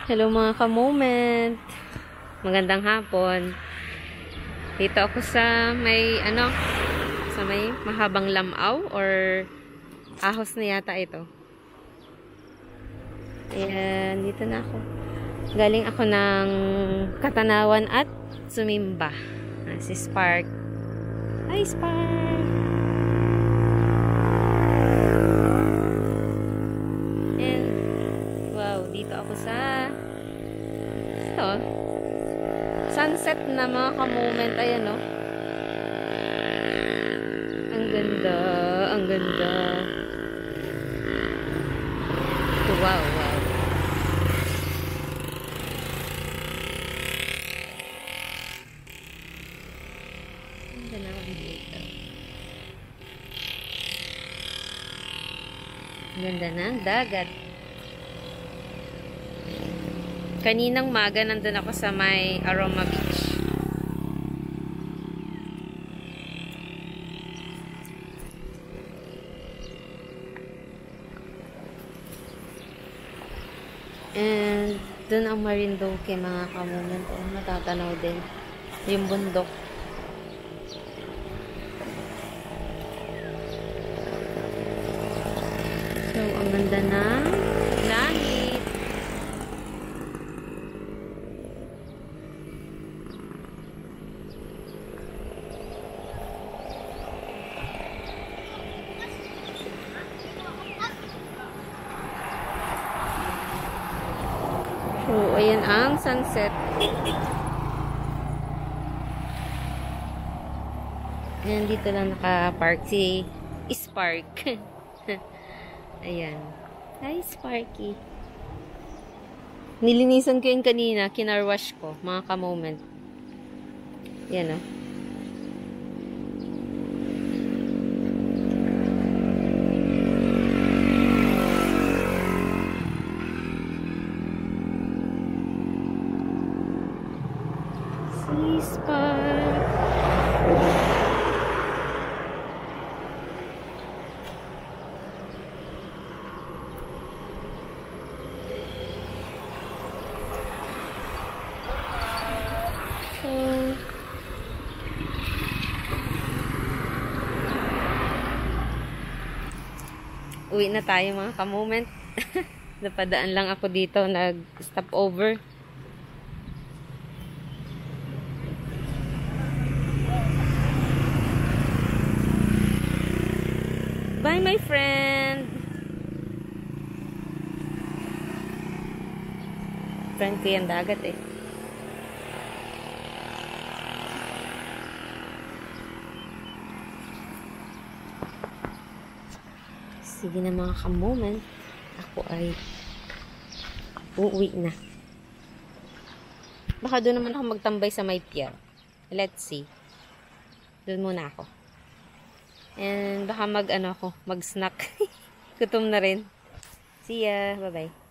Hello mga ka-moment. Magandang hapon. Dito ako sa may sa may mahabang lamaw or ahos na yata ito. Ayan, dito na ako. Galing ako ng Katanawan at Sumimba. Si Spark. Hi, Spark! And, wow, dito ako sa sunset na mga ka-moment. Ayan, no? Ang ganda, ang ganda. Wow, wow. Ang ganda ako dito. Ang ganda ng dagat. Kaninang maga nandun ako sa may Aroma Beach. And dun ang Marinduque mga ka-moment. Oh, natatanaw din yung bundok. So, ang ganda ng langit. So, ayan ang sunset. Ayan, dito lang naka-park si Spark. Ayan. Hi, Sparky. Nilinisan ko yung kanina. Kinarwash ko. Mga ka-moment. Ayan, oh. Si Spark. So, uwi na tayo mga ka-moment. Napadaan lang ako dito. Nag-stop over. Bye, my friend. Friend ko yung dagat eh. Sige na mga ka-moment. Ako ay uuwi na. Baka doon naman ako magtambay sa may pier. Let's see. Doon muna ako. And baka mag-snack. Gutom na rin. See ya. Bye-bye.